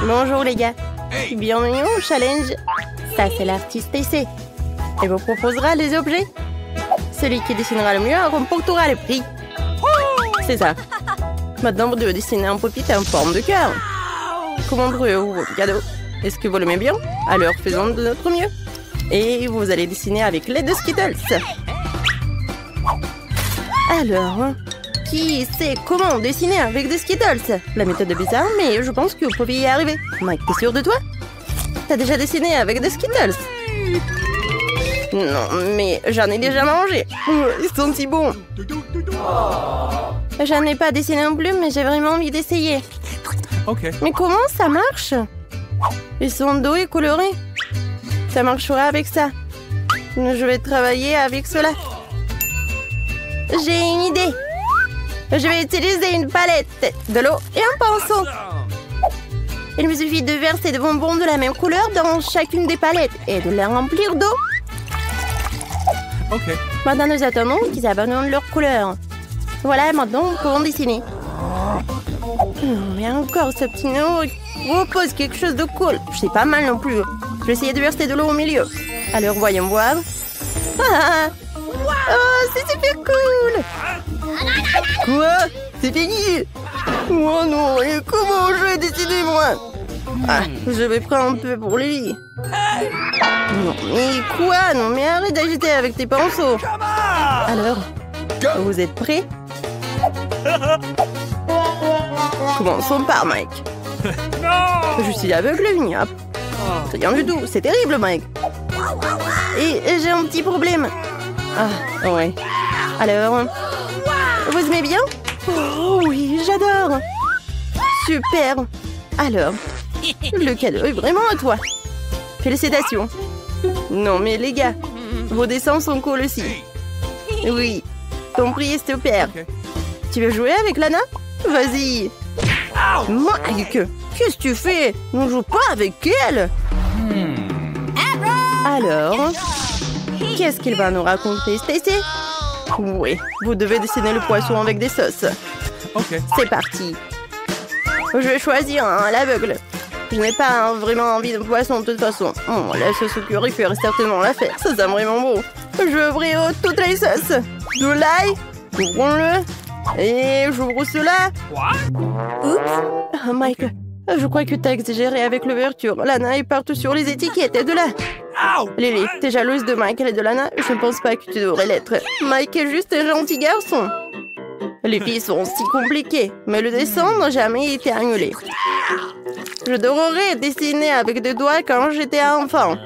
Bonjour les gars. Bienvenue au challenge. Ça, c'est l'artiste TC. Elle vous proposera les objets. Celui qui dessinera le mieux remportera le prix. C'est ça. Maintenant, vous devez dessiner un pop-it en forme de cœur. Comment trouvez-vous votre cadeau? Est-ce que vous l'aimez bien? Alors, faisons de notre mieux. Et vous allez dessiner avec l'aide de Skittles. Alors, qui sait comment dessiner avec des Skittles? La méthode est bizarre, mais je pense que vous pouvez y arriver. Mike, t'es sûr de toi? T'as déjà dessiné avec des Skittles? Non, mais j'en ai déjà mangé. Ils sont si bons. J'en ai pas dessiné non plus, mais j'ai vraiment envie d'essayer. Ok. Mais comment ça marche? Ils sont doux et colorés. Ça marchera avec ça. Je vais travailler avec cela. J'ai une idée. Je vais utiliser une palette, de l'eau et un pinceau. Il me suffit de verser des bonbons de la même couleur dans chacune des palettes et de les remplir d'eau. Ok. Maintenant, nous attendons qu'ils abandonnent leur couleur. Voilà, maintenant, nous pouvons dessiner. Mais encore, ce petit nom propose quelque chose de cool. C'est pas mal non plus. Je vais essayer de verser de l'eau au milieu. Alors, voyons voir. Ah, oh, c'est super cool. Quoi? C'est fini? Oh non, et comment je vais décider, moi? Ah, je vais prendre un peu pour lui. Non, mais quoi? Non, mais arrête d'agiter avec tes pinceaux. Alors, vous êtes prêts? Commençons par Mike. Je suis aveugle, il n'y a rien du tout. C'est terrible, Mike. Et j'ai un petit problème. Ah, ouais. Alors, vous aimez bien? Oh oui, j'adore. Super. Alors, le cadeau est vraiment à toi. Félicitations. Non, mais les gars, vos dessins sont cool aussi. Oui, ton prix est super. Tu veux jouer avec Lana? Vas-y. Mike, qu'est-ce que tu fais? On joue pas avec elle. Alors, qu'est-ce qu'il va nous raconter, Stacy? Oui, vous devez dessiner le poisson avec des sauces. Ok. C'est parti. Je vais choisir un à l'aveugle. Je n'ai pas vraiment envie de poisson de toute façon. Oh, la sauce au curry ferait certainement l'affaire. Ça sent vraiment beau. Je veux ouvrir toutes les sauces. De l'ail. Ouvrons-le. Et j'ouvre cela. Oups. Oh, Mike, je crois que t'as exagéré avec l'ouverture. Lana est partout sur les étiquettes. De là. Lily, t'es jalouse de Michael et de Lana? Je ne pense pas que tu devrais l'être. Mike est juste un gentil garçon. Les filles sont si compliquées, mais le dessin n'a jamais été annulé. Je devrais dessiner avec des doigts quand j'étais enfant.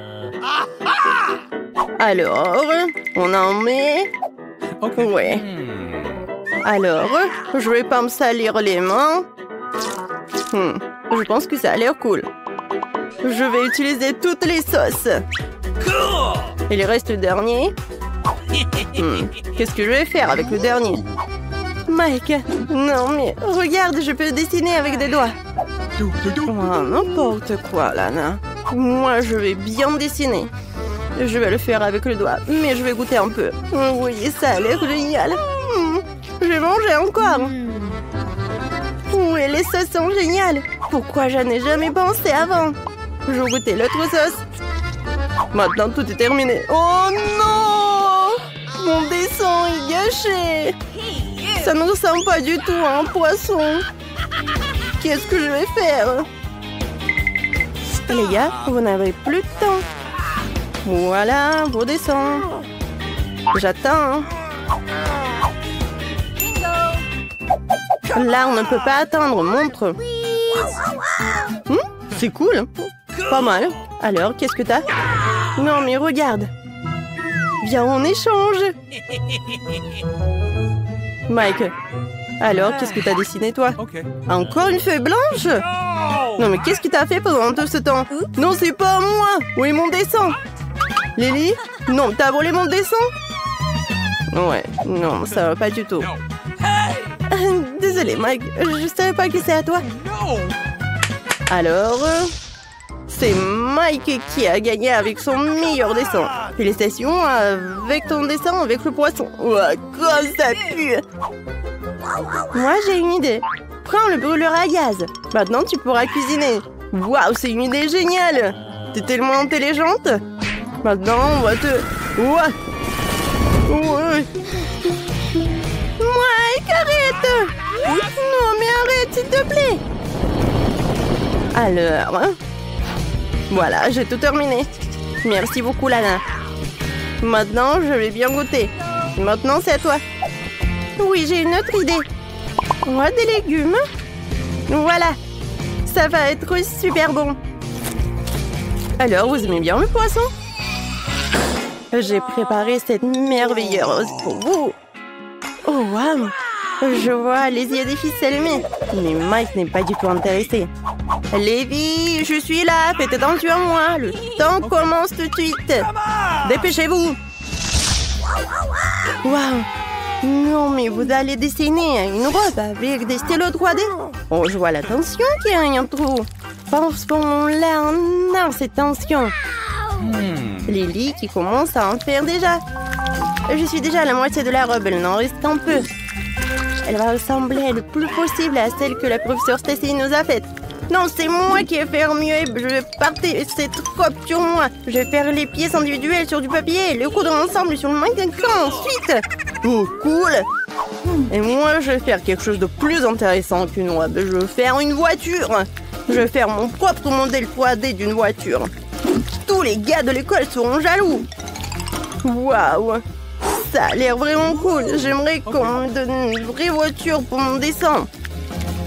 Alors, on en met... Ok. Ouais. Alors, je vais pas me salir les mains. Je pense que ça a l'air cool. Je vais utiliser toutes les sauces. Il reste le dernier. Qu'est-ce que je vais faire avec le dernier? Mike, non mais regarde, je peux dessiner avec des doigts. Oh, n'importe quoi, Lana. Moi, je vais bien dessiner. Je vais le faire avec le doigt, mais je vais goûter un peu. Oui, ça a l'air génial. Je vais manger encore. Oui, les sauces sont géniales. Pourquoi j'en ai jamais pensé avant? Je vais goûter l'autre sauce. Maintenant, tout est terminé. Oh non! Mon dessin est gâché. Ça ne ressemble pas du tout à un poisson. Qu'est-ce que je vais faire? Les gars, vous n'avez plus de temps. Voilà, vos dessins. J'attends. Là, on ne peut pas attendre. Montre. C'est cool. Pas mal. Alors, qu'est-ce que t'as? Non, mais regarde. Viens, on échange. Mike, alors, qu'est-ce que t'as dessiné, toi? Encore une feuille blanche? Non, mais qu'est-ce que t'as fait pendant tout ce temps? Non, c'est pas moi. Où est mon dessin? Lily? Non, t'as volé mon dessin? Ouais, non, ça va pas du tout. Désolé, Mike, je savais pas que c'est à toi. Alors, c'est Mike qui a gagné avec son meilleur dessin. Félicitations avec ton dessin avec le poisson. Ouah, comme ça pue. Moi, j'ai une idée. Prends le brûleur à gaz. Maintenant, tu pourras cuisiner. Waouh, c'est une idée géniale. T'es tellement intelligente. Maintenant, on va te... Ouais. Ouais. Mike, arrête. Non, mais arrête, s'il te plaît. Alors... Voilà, j'ai tout terminé. Merci beaucoup, Lana. Maintenant, je vais bien goûter. Maintenant, c'est à toi. Oui, j'ai une autre idée. On a des légumes. Voilà. Ça va être super bon. Alors, vous aimez bien le poisson? J'ai préparé cette merveilleuse pour vous. Oh, waouh. Je vois les yeux des ficelles allumés. Mais Mike n'est pas du tout intéressé. Lévi, je suis là. Faites attention à moi. Le temps commence tout de suite. Dépêchez-vous. Waouh. Non, mais vous allez dessiner une robe avec des stylos 3D. Oh, je vois la tension qu'il y a un trou. Pensons-là. Non, c'est tension. Lily qui commence à en faire déjà. Je suis déjà à la moitié de la robe. Elle n'en reste qu'un peu. Elle va ressembler le plus possible à celle que la professeure Stacy nous a faite. Non, c'est moi qui vais faire mieux. Je vais partir cette robe sur moi. Je vais faire les pièces individuelles sur du papier et les coudre ensemble sur le mannequin ensuite. Oh, cool. Et moi, je vais faire quelque chose de plus intéressant qu'une robe. Je vais faire une voiture. Je vais faire mon propre modèle 3D d'une voiture. Tous les gars de l'école seront jaloux. Waouh. Ça a l'air vraiment cool. J'aimerais qu'on me donne une vraie voiture pour mon dessin.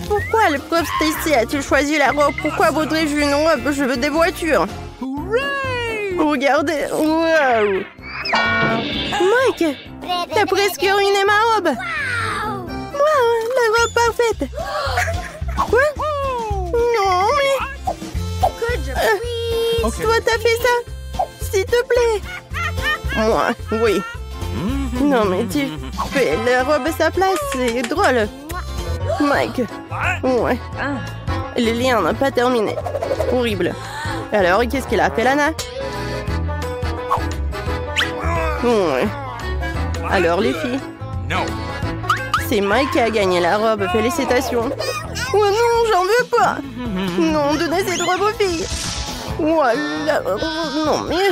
Pourquoi le prof Stacy a-t-il choisi la robe? Pourquoi voudrais-je une robe? Je veux des voitures. Regardez. Waouh. Mike, t'as presque ruiné ma robe. Waouh, la robe parfaite. Quoi? Non, mais... Toi, t'as fait ça? S'il te plaît. Moi, oui. Non, mais tu fais la robe à sa place, c'est drôle. Mike. Ouais. Lily n'a pas terminé. Horrible. Alors, qu'est-ce qu'elle a fait, Lana? Ouais. Alors, les filles? C'est Mike qui a gagné la robe. Félicitations. Oh non, j'en veux pas. Non, donnez cette robe aux filles. Voilà. Non, mais...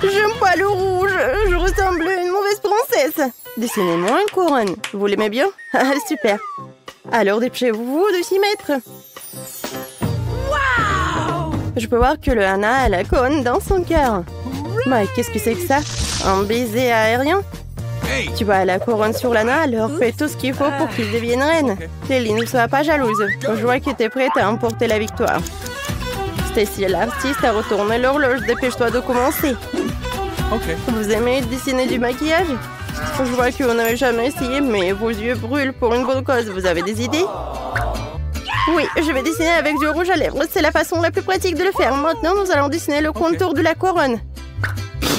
J'aime pas le rouge. Je ressemble à une mauvaise princesse. Dessinez-moi une couronne. Vous l'aimez bien? Ah, super. Alors, dépêchez-vous de s'y mettre. Wow! Je peux voir que le Hana a la couronne dans son cœur. Mike, qu'est-ce que c'est que ça? Un baiser aérien? Tu vois la couronne sur Lana, alors fais tout ce qu'il faut pour qu'il devienne reine. Lily, ne sois pas jalouse. Je vois que tu es prête à emporter la victoire. Stacy, l'artiste, a retourné l'horloge. Dépêche-toi de commencer. Vous aimez dessiner du maquillage? Je vois que vous n'avez jamais essayé, mais vos yeux brûlent pour une bonne cause. Vous avez des idées? Oui, je vais dessiner avec du rouge à lèvres. C'est la façon la plus pratique de le faire. Maintenant, nous allons dessiner le contour de la couronne.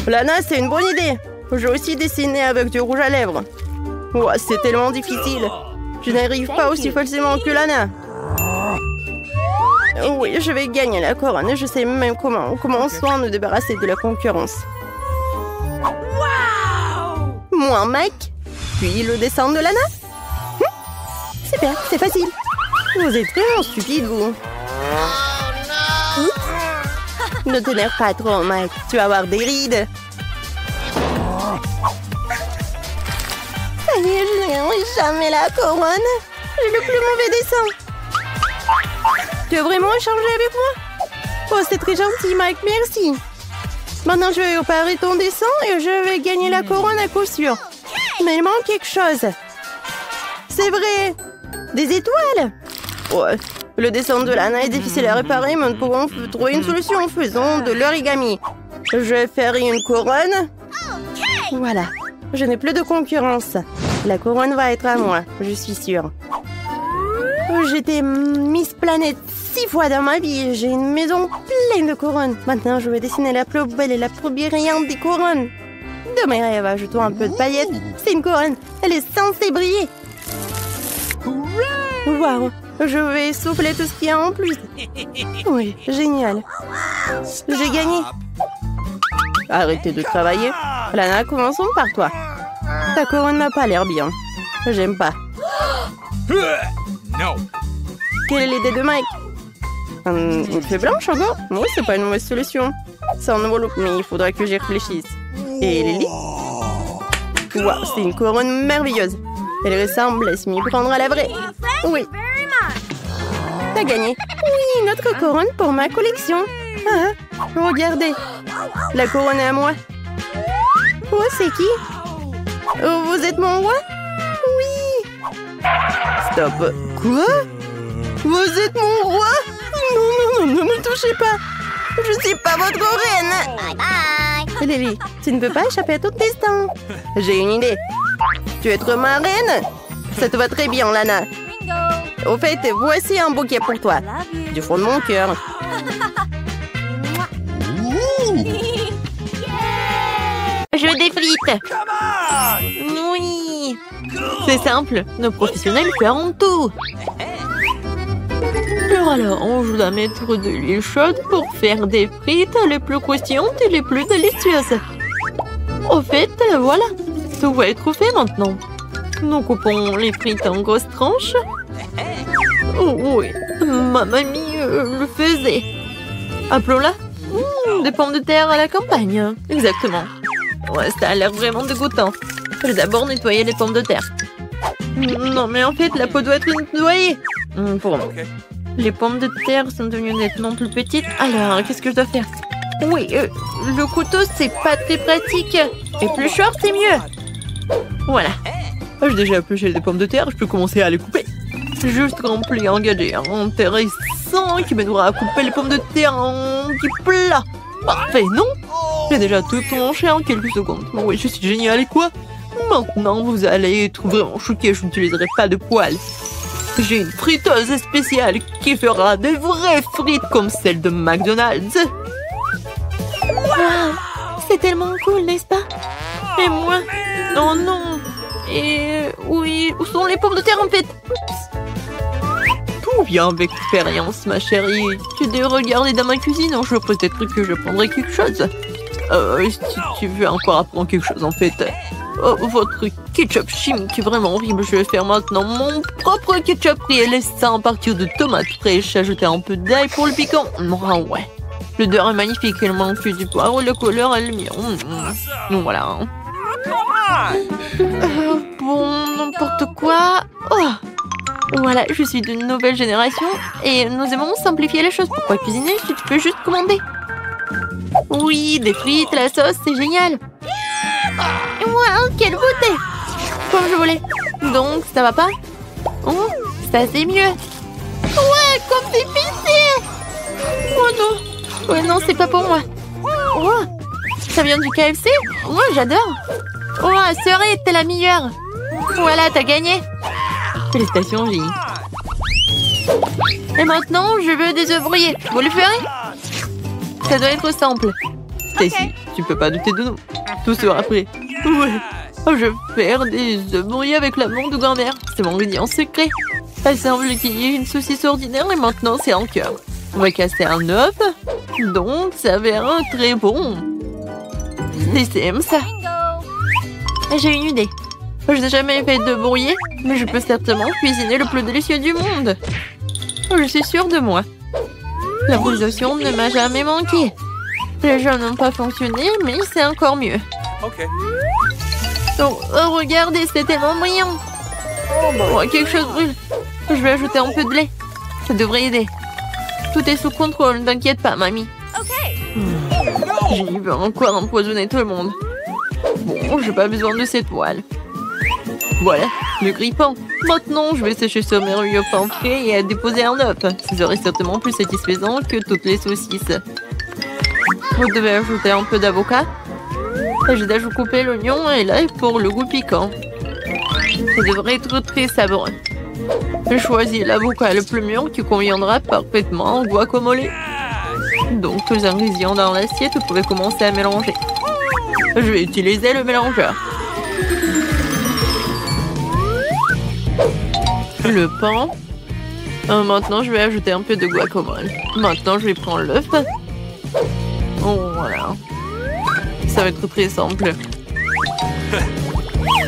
Lana, c'est une bonne idée. J'ai aussi dessiné avec du rouge à lèvres. Oh, c'est tellement difficile. Je n'arrive pas aussi facilement que Lana. Oui, je vais gagner la couronne. Je sais même comment. Commençons à nous débarrasser de la concurrence. Moi, Mike. Puis le dessin de Lana. Super, c'est facile. Vous êtes vraiment stupide, vous. Ne t'énerve pas trop, Mike. Tu vas avoir des rides. Ça y est, je n'aurai jamais la couronne. J'ai le plus mauvais dessin. Tu veux vraiment échanger avec moi? Oh, c'est très gentil, Mike. Merci. Maintenant, je vais réparer ton dessin et je vais gagner la couronne à coup sûr. Mais il manque quelque chose. C'est vrai. Des étoiles. Ouais. Le dessin de Lana est difficile à réparer, mais nous pourrons trouver une solution en faisant de l'origami. Je vais faire une couronne. Voilà. Je n'ai plus de concurrence. La couronne va être à moi, je suis sûre. J'étais Miss Planète 6 fois dans ma vie. J'ai une maison pleine de couronnes. Maintenant, je vais dessiner la plus belle et la plus brillante des couronnes. De mes rêves, ajoutons un peu de paillettes. C'est une couronne. Elle est censée briller. Waouh! Je vais souffler tout ce qu'il y a en plus. Oui, génial. J'ai gagné. Arrêtez de travailler. Lana, commençons par toi. Ta couronne n'a pas l'air bien. J'aime pas. Quelle est l'idée de Mike? Une feuille blanche encore? Oui, c'est pas une mauvaise solution. C'est un nouveau look, mais il faudra que j'y réfléchisse. Et Lily? Waouh, c'est une couronne merveilleuse. Elle ressemble à s'y prendre à la vraie. Oui. T'as gagné. Oui, notre couronne pour ma collection. Ah, regardez. La couronne est à moi. Oh, c'est qui? Oh, vous êtes mon roi? Oui. Stop. Quoi? Vous êtes mon roi? Non, ne me touchez pas. Je suis pas votre reine. Bye bye. Lily, tu ne peux pas échapper à ton destin. J'ai une idée. Tu veux être ma reine? Ça te va très bien, Lana. Au fait, voici un bouquet pour toi. Du fond de mon cœur. Je veux des frites. Oui. C'est simple, nos professionnels feront tout. Alors, je dois mettre de l'huile chaude pour faire des frites les plus croustillantes et les plus délicieuses. Au fait, voilà, tout va être fait maintenant. Nous coupons les frites en grosses tranches. Oh oui, ma mamie le faisait. Appelons-la. Des pommes de terre à la campagne. Exactement. Ouais, ça a l'air vraiment dégoûtant. Je vais d'abord nettoyer les pommes de terre. Non, mais en fait, la peau doit être nettoyée. Pour moi. Les pommes de terre sont devenues nettement plus petites. Alors, qu'est-ce que je dois faire? Oui, le couteau, c'est pas très pratique. Et plus short, c'est mieux. Voilà. J'ai déjà épluché des pommes de terre, je peux commencer à les couper. Juste rempli, engagé, intéressant, qui m'aidera à couper les pommes de terre en petits plats. Parfait, non? J'ai déjà tout tranché en quelques secondes. Oui, je suis génial, et quoi? Maintenant, vous allez être vraiment choqués, je n'utiliserai pas de poêle. J'ai une friteuse spéciale qui fera des vraies frites comme celle de McDonald's. Wow, c'est tellement cool, n'est-ce pas? Et moi? Oh non. Et oui, où sont les pommes de terre en fait? Tout vient avec l'expérience, ma chérie. Tu devrais regarder dans ma cuisine, je peut-être que je prendrai quelque chose. Si tu veux encore apprendre quelque chose en fait. Oh, votre ketchup chimique est vraiment horrible. Je vais faire maintenant mon propre ketchup réel et sain à partir de tomates fraîches. Ajouter un peu d'ail pour le piquant. Ah ouais. L'odeur est magnifique. Elle manque du poivre. La couleur est le mien. Voilà. Bon, n'importe quoi. Oh. Voilà, je suis d'une nouvelle génération et nous aimons simplifier les choses. Pourquoi cuisiner si tu peux juste commander? Oui, des frites, la sauce, c'est génial. Wow, quelle beauté! Comme je voulais. Donc, ça va pas? Oh, ça c'est mieux. Ouais, comme c'est épicé! Oh non! Ouais, non, c'est pas pour moi. Oh, ça vient du KFC? Moi, j'adore. Oh, Cerise, t'es la meilleure. Voilà, t'as gagné. Félicitations, J. Et maintenant, je veux des œufs brouillés. Vous le ferez? Ça doit être simple. Stacy, tu peux pas douter de nous. Tout sera prêt. Ouais. Je vais faire des œufs brouillés avec l'amande de grand-mère. C'est mon ingrédient secret. Il semble qu'il y ait une saucisse ordinaire et maintenant c'est en cœur. On va casser un œuf. Donc ça verra très bon. Laissez-moi ça. J'ai une idée. Je n'ai jamais fait de brouillé, mais je peux certainement cuisiner le plus délicieux du monde. Je suis sûre de moi. L'improvisation ne m'a jamais manqué. Les jeux n'ont pas fonctionné, mais c'est encore mieux. Ok. Oh, regardez, c'est tellement brillant. Oh, quelque chose brûle. Je vais ajouter un peu de lait. Ça devrait aider. Tout est sous contrôle, ne t'inquiète pas, mamie. J'y veux encore empoisonner tout le monde. Bon, j'ai pas besoin de cette toile. Voilà, le grille-pain. Maintenant, je vais sécher ce merveilleux pain frais et déposer un œuf. Ce serait certainement plus satisfaisant que toutes les saucisses. Vous devez ajouter un peu d'avocat. J'ai déjà coupé l'oignon et l'ail pour le goût piquant. Ça devrait être très savoureux. J'ai choisi l'avocat le plus mûr qui conviendra parfaitement au guacamole. Donc, tous les ingrédients dans l'assiette, vous pouvez commencer à mélanger. Je vais utiliser le mélangeur. Le pain. Maintenant, je vais ajouter un peu de guacamole. Maintenant, je vais prendre l'œuf. Oh, voilà. Ça va être très simple.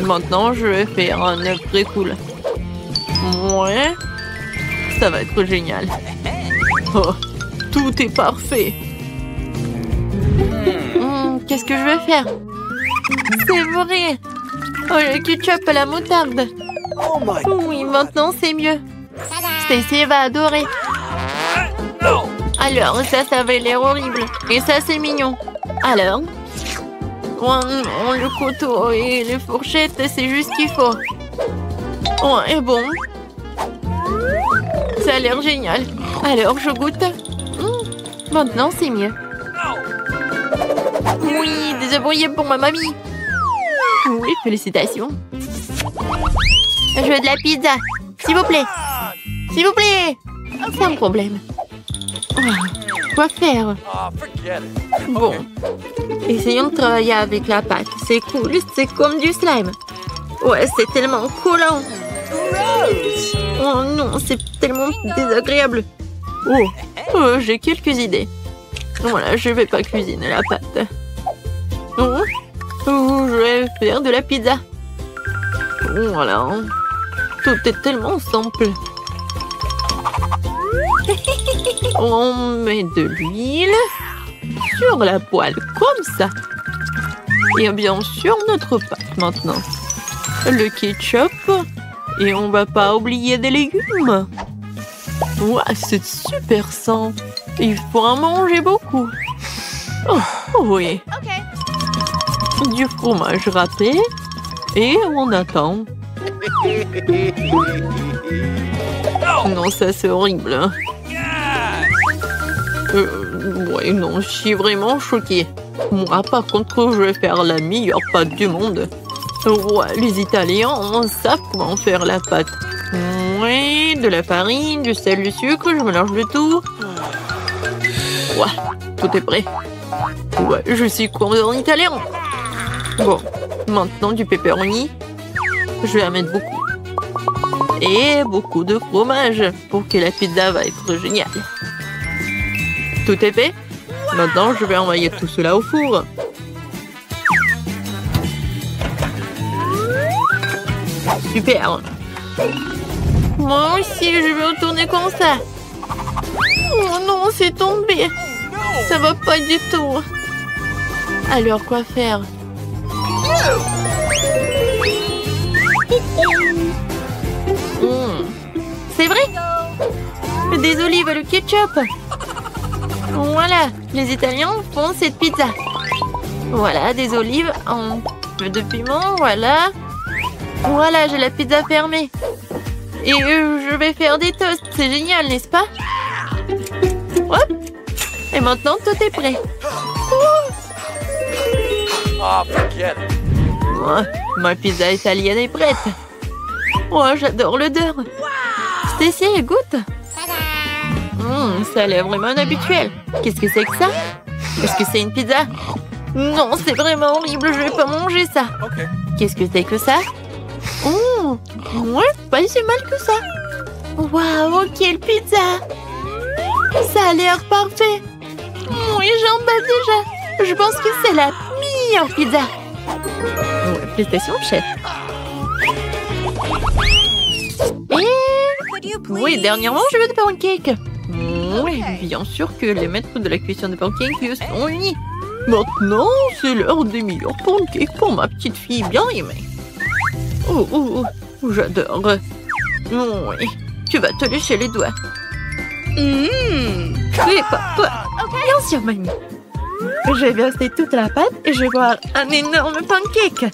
Maintenant, je vais faire un œuf très cool. Ouais. Ça va être génial. Oh, tout est parfait. Qu'est-ce que je vais faire? C'est vrai. Oh, le ketchup à la moutarde. Oui, maintenant c'est mieux. Stacy va adorer. Alors, ça avait l'air horrible. Et ça, c'est mignon. Alors? Oh non, le couteau et les fourchettes, c'est juste ce qu'il faut. Oh, et bon. Ça a l'air génial. Alors, je goûte. Maintenant, c'est mieux. Oui, désabrouillé pour ma mamie. Oui, félicitations. Je veux de la pizza. S'il vous plaît. S'il vous plaît. C'est un problème. Quoi faire? Bon. Essayons de travailler avec la pâte. C'est cool, c'est comme du slime. Ouais, c'est tellement collant. Oh non, c'est tellement désagréable. Oh, j'ai quelques idées. Voilà, je vais pas cuisiner la pâte. Oh, je vais faire de la pizza. Voilà. Tout est tellement simple. On met de l'huile sur la poêle, comme ça. Et bien sûr, notre pâte maintenant. Le ketchup. Et on va pas oublier des légumes. Ouah, c'est super sain. Il faut en manger beaucoup. Oh, oui. Du fromage râpé. Et on attend. Non, ça c'est horrible. Hein. Ouais, non, je suis vraiment choquée. Moi, par contre, je vais faire la meilleure pâte du monde. Ouais, les Italiens savent comment faire la pâte. Oui, de la farine, du sel, du sucre, je mélange le tout. Ouais, tout est prêt. Ouais, je suis comme en italien. Bon, maintenant du pepperoni. Je vais en mettre beaucoup. Et beaucoup de fromage pour que la pizza va être géniale. Tout est fait. Maintenant, je vais envoyer tout cela au four. Super. Moi aussi, je vais retourner comme ça. Oh non, c'est tombé. Ça va pas du tout. Alors, quoi faire? C'est vrai? Des olives et le ketchup. Voilà, les Italiens font cette pizza. Voilà, des olives, un peu de piment, voilà. Voilà, j'ai la pizza fermée. Et je vais faire des toasts, c'est génial, n'est-ce pas? Hop. Et maintenant, tout est prêt. Oh, ma pizza italienne est prête. Oh, j'adore l'odeur. Stacy, goûte. Ça a l'air vraiment inhabituel. Qu'est-ce que c'est que ça? Est-ce que c'est une pizza? Non, c'est vraiment horrible, je vais pas manger ça. Qu'est-ce que c'est que ça? Oh, ouais, pas si mal que ça. Waouh, quelle pizza! Ça a l'air parfait. Oui, j'en bats déjà. Je pense que c'est la meilleure pizza. Félicitations, chef. Et... oui, dernièrement, je veux des pancakes. Oui, bien sûr que les maîtres de la cuisson de pancakes sont unis. Maintenant, c'est l'heure des meilleurs pancakes pour ma petite fille bien aimée. J'adore. Oui, tu vas te lécher les doigts. Oui, papa. Bien sûr, mamie. Je vais verser toute la pâte et je vais voir un énorme pancake.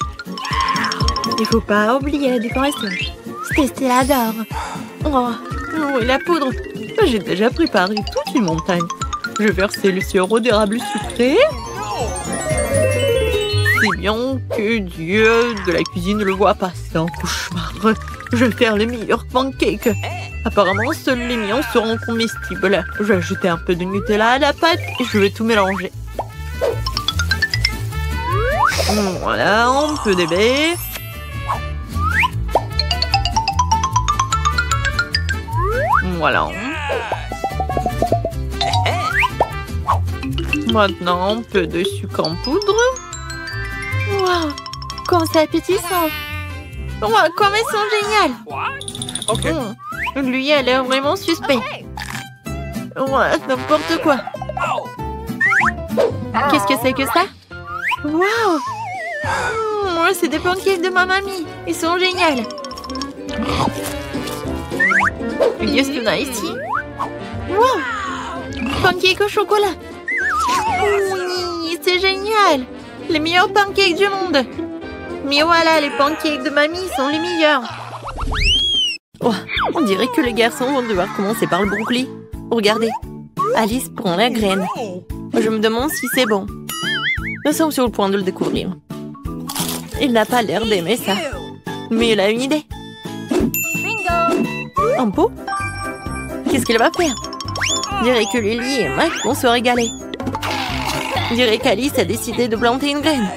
Il faut pas oublier la décoration. Stacy adore. Oh, oui, la poudre. J'ai déjà préparé toute une montagne. Je vais verser le sirop d'érable sucré. C'est bien que Dieu de la cuisine le voit pas. C'est un cauchemar. Je vais faire les meilleurs pancakes. Apparemment, seuls les miens seront comestibles. Je vais ajouter un peu de Nutella à la pâte et je vais tout mélanger. Voilà, un peu de baie. Voilà. Maintenant, un peu de sucre en poudre. Waouh, comme c'est appétissant. Waouh, comme elles sont géniales. Lui a l'air vraiment suspect. Ouais, n'importe quoi. Qu'est-ce que c'est que ça? Waouh! C'est des pancakes de ma mamie. Ils sont géniaux. Qu'est-ce qu'on a ici? Wow! Pancakes au chocolat. Oui, c'est génial. Les meilleurs pancakes du monde. Mais voilà, les pancakes de mamie sont les meilleurs. Oh, on dirait que les garçons vont devoir commencer par le brocoli. Regardez, Alice prend la graine. Je me demande si c'est bon. Nous sommes sur le point de le découvrir. Il n'a pas l'air d'aimer ça. Mais il a une idée. Un pot? Qu'est-ce qu'il va faire? Je dirais que Lily et Mike vont se régaler. Je dirais qu'Alice a décidé de planter une graine.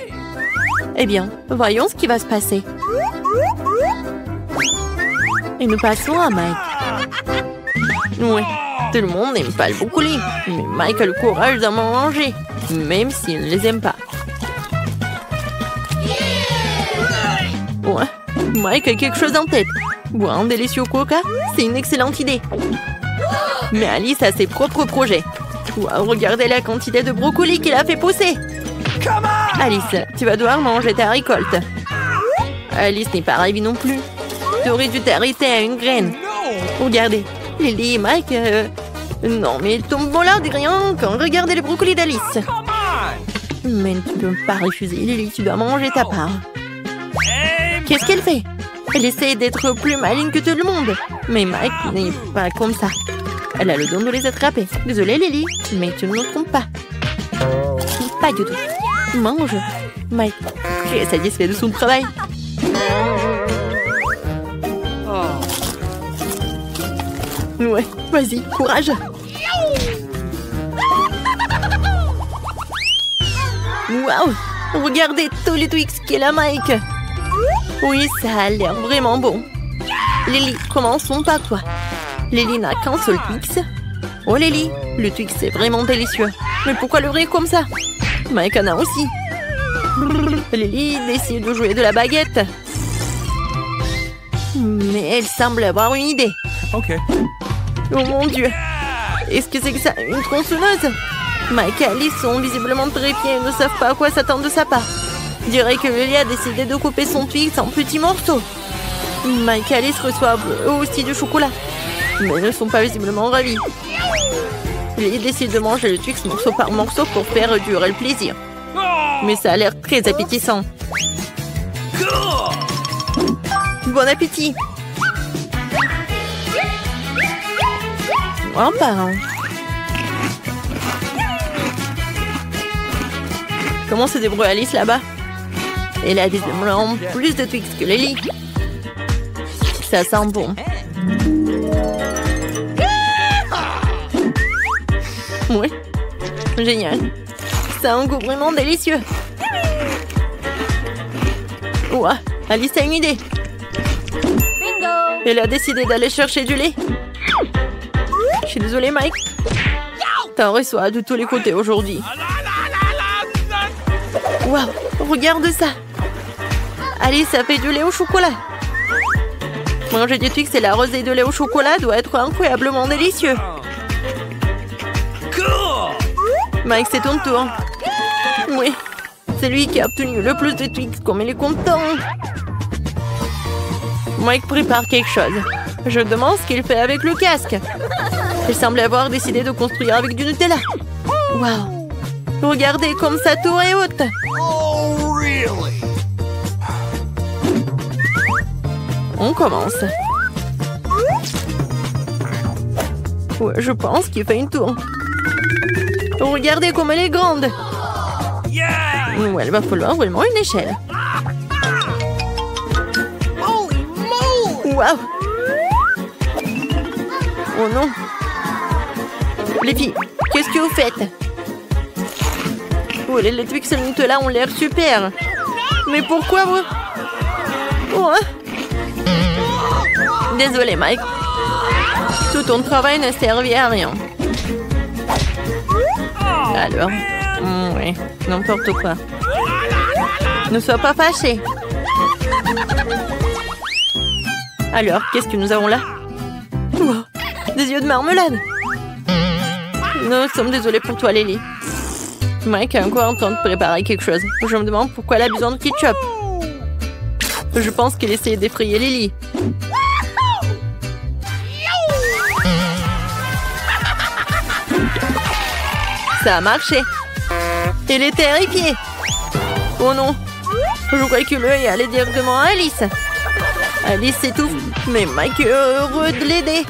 Eh bien, voyons ce qui va se passer. Et nous passons à Mike. Oui, tout le monde n'aime pas le brocoli. Mais Mike a le courage d'en manger, même s'il ne les aime pas. Ouais, Mike a quelque chose en tête. Boire un délicieux coca, c'est une excellente idée. Mais Alice a ses propres projets. Wow, regardez la quantité de brocoli qu'il a fait pousser. Alice, tu vas devoir manger ta récolte. Alice n'est pas ravie non plus. Tu aurais dû t'arrêter à une graine. Regardez, Lily et Mike... Non, mais ils tombent là de rien quand regardez les brocolis d'Alice. Mais tu peux pas refuser, Lily, tu dois manger ta part. Qu'est-ce qu'elle fait? Elle essaie d'être plus maligne que tout le monde. Mais Mike n'est pas comme ça. Elle a le don de les attraper. Désolée, Lily, mais tu ne me trompes pas. Pas du tout. Mange. Mike, tu es satisfait de son travail? Ouais, vas-y, courage. Waouh, regardez tous les Twix qu'il a, Mike. Oui, ça a l'air vraiment bon. Lily, commençons par toi. Lily n'a qu'un seul Twix. Oh Lily, le Twix est vraiment délicieux. Mais pourquoi le rire comme ça? Mike en a aussi. Lily décide de jouer de la baguette. Mais elle semble avoir une idée. Ok. Oh mon Dieu. Est-ce que c'est que ça? Une tronçonneuse? Mike et Alice sont visiblement terrifiés et ne savent pas à quoi s'attendre de sa part. Je dirais que Lily a décidé de couper son Twix en petits morceaux. Mike et Alice reçoivent eux aussi du chocolat. Mais ils ne sont pas visiblement ravis. Lily décide de manger le Twix morceau par morceau pour faire durer le plaisir. Mais ça a l'air très appétissant. Bon appétit! Un par un. Comment se débrouille Alice là-bas? Elle a visiblement plus de Twix que Lily. Ça sent bon. Oui, génial. Ça a un goût vraiment délicieux. Ouah, Alice a une idée. Elle a décidé d'aller chercher du lait. Je suis désolée, Mike. T'en reçois de tous les côtés aujourd'hui. Waouh, regarde ça. Alice a fait du lait au chocolat. Manger du Twix et la rosée de lait au chocolat doit être incroyablement délicieux. Mike, c'est ton tour. Oui, c'est lui qui a obtenu le plus de Twix, comme il est content. Mike prépare quelque chose. Je demande ce qu'il fait avec le casque. Il semble avoir décidé de construire avec du Nutella. Waouh! Regardez comme sa tour est haute. On commence. Ouais, je pense qu'il fait une tour. Regardez comme elle est grande. Ouais, il va falloir vraiment une échelle. Waouh! Oh non! Les filles, qu'est-ce que vous faites? Oh, les Twix et le Nutella ont l'air super. Mais pourquoi vous? Oh, hein? Désolé, Mike. Tout ton travail ne servait à rien. Alors, oui, n'importe quoi. Ne sois pas fâché. Alors, qu'est-ce que nous avons là? Wow, des yeux de marmelade. Nous sommes désolés pour toi, Lily. Mike est encore en train de préparer quelque chose. Je me demande pourquoi elle a besoin de ketchup. Je pense qu'il essaie d'effrayer Lily. Ça a marché. Elle est terrifiée. Oh non. Je croyais que l'œil allait directement à Alice. Alice s'étouffe, mais Mike est heureux de l'aider.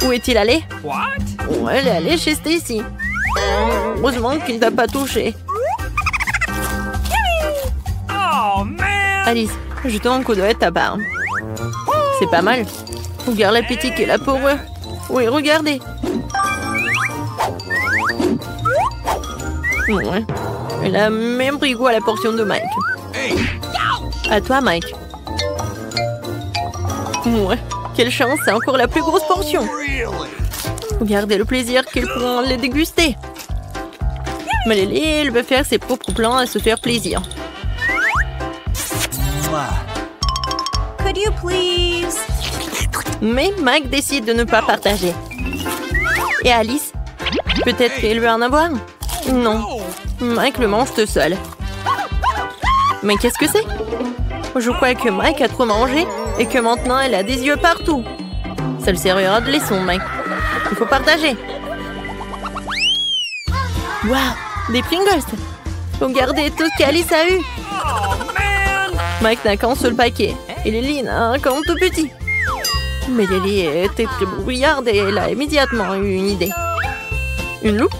Où est-il allé? Oh, elle est allée chez Stacy. Heureusement qu'il ne t'a pas touché. Alice, jette un coup d'œil à ta barbe. C'est pas mal. Regarde l'appétit qu'elle a pour eux. Oui, regardez. Ouais. Elle a même pris goût à la portion de Mike. À toi, Mike. Ouais. Quelle chance, c'est encore la plus grosse portion. Regardez le plaisir qu'elle pourra les déguster. Mais Lily, elle veut faire ses propres plans à se faire plaisir. Could you please? Mais Mike décide de ne pas partager. Et Alice? Peut-être qu'elle veut en avoir? Non. Mike le mange tout seul. Mais qu'est-ce que c'est? Je crois que Mike a trop mangé et que maintenant elle a des yeux partout. Ça le servira de leçon, Mike. Il faut partager. Waouh, des Pringles. Regardez tout ce qu'Alice a eu. Mike n'a qu'un seul paquet et Lily n'a qu'un tout petit. Mais Lily était très brouillarde et elle a immédiatement eu une idée. Une loupe?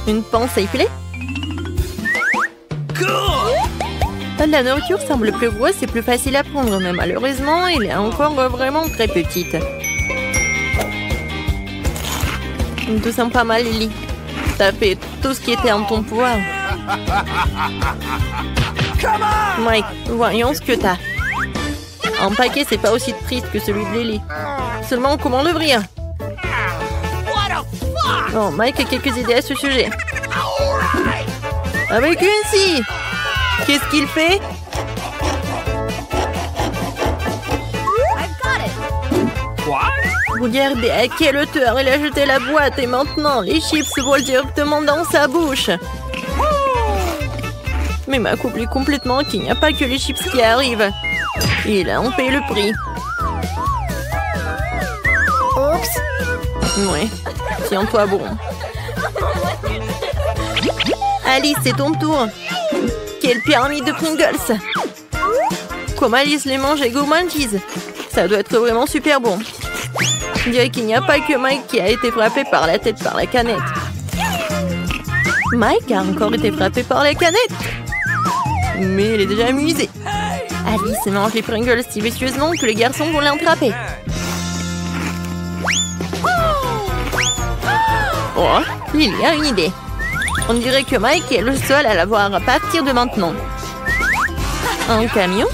Une pince à épiler? La nourriture semble plus grosse et plus facile à prendre, mais malheureusement, elle est encore vraiment très petite. Tu te sens pas mal, Lily. T'as fait tout ce qui était en ton pouvoir. Mike, voyons ce que t'as. Un paquet, c'est pas aussi triste que celui de Lily. Seulement, comment l'ouvrir? Oh, Mike a quelques idées à ce sujet. Avec une scie! Qu'est-ce qu'il fait? Regardez à quelle hauteur il a jeté la boîte et maintenant les chips volent directement dans sa bouche. Mais Mike oublie complètement qu'il n'y a pas que les chips qui arrivent. Il en paye le prix. Oups. Ouais, tiens-toi bon. Alice, c'est ton tour. Quelle pyramide de Pringles! Comme Alice les mange avec gourmandise. Ça doit être vraiment super bon. Je dirais qu'il n'y a pas que Mike qui a été frappé par la tête par la canette. Mike a encore été frappé par la canette. Mais il est déjà amusé. Alice mange les Pringles si vicieusement que les garçons vont l'attraper. Oh, il y a une idée. On dirait que Mike est le seul à l'avoir à partir de maintenant. Un camion?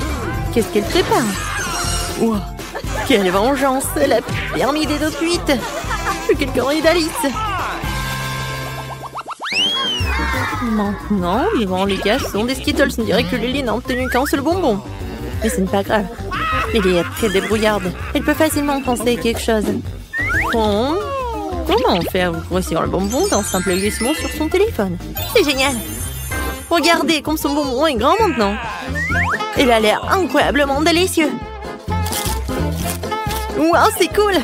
Qu'est-ce qu'elle prépare? Wow, quelle vengeance! Elle a permis des autres fuites. Que quelqu'un aide Alice. Maintenant, devant les gars sont des Skittles. On dirait que Lily n'a obtenu qu'un seul bonbon. Mais ce n'est pas grave. Lily est très débrouillarde. Elle peut facilement penser quelque chose. Bon. Comment faire grossir le bonbon d'un simple glissement sur son téléphone? C'est génial! Regardez comme son bonbon est grand maintenant. Il a l'air incroyablement délicieux. Wow, c'est cool!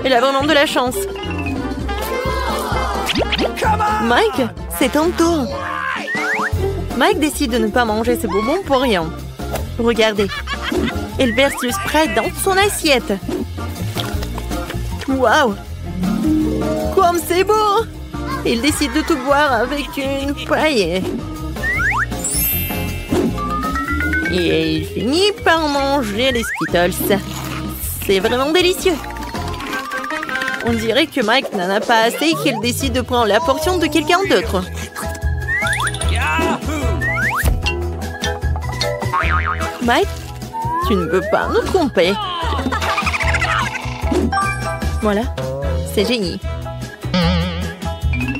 Elle a vraiment de la chance. Mike, c'est ton tour. Mike décide de ne pas manger ses bonbons pour rien. Regardez. Elle verse le spray dans son assiette. Waouh! Comme c'est beau! Il décide de tout boire avec une paille. Et il finit par manger les Skittles. C'est vraiment délicieux. On dirait que Mike n'en a pas assez et qu'il décide de prendre la portion de quelqu'un d'autre. Mike, tu ne peux pas nous tromper. Voilà, c'est génial.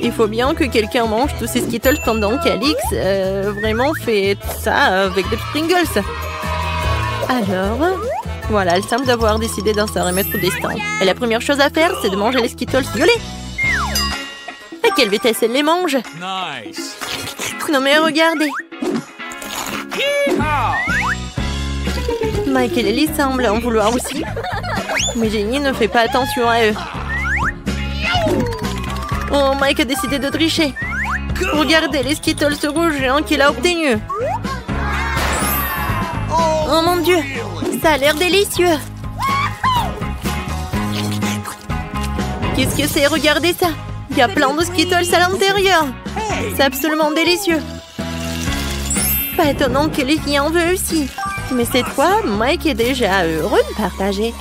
Il faut bien que quelqu'un mange tous ces Skittles pendant qu'Alix vraiment fait ça avec des Pringles. Alors, voilà, le simple d'avoir décidé d'en se remettre au destin. Et la première chose à faire, c'est de manger les Skittles violets. À quelle vitesse elle les mange? Nice. Non mais regardez. Mike et Lily semblent en vouloir aussi. Mais Jenny ne fait pas attention à eux. Oh, Mike a décidé de tricher. Regardez les Skittles rouges géants qu'il a obtenus. Oh mon Dieu, ça a l'air délicieux. Qu'est-ce que c'est? Regardez ça. Il y a plein de Skittles à l'intérieur. C'est absolument délicieux. Pas étonnant que Lily en veut aussi. Mais cette fois, Mike est déjà heureux de partager.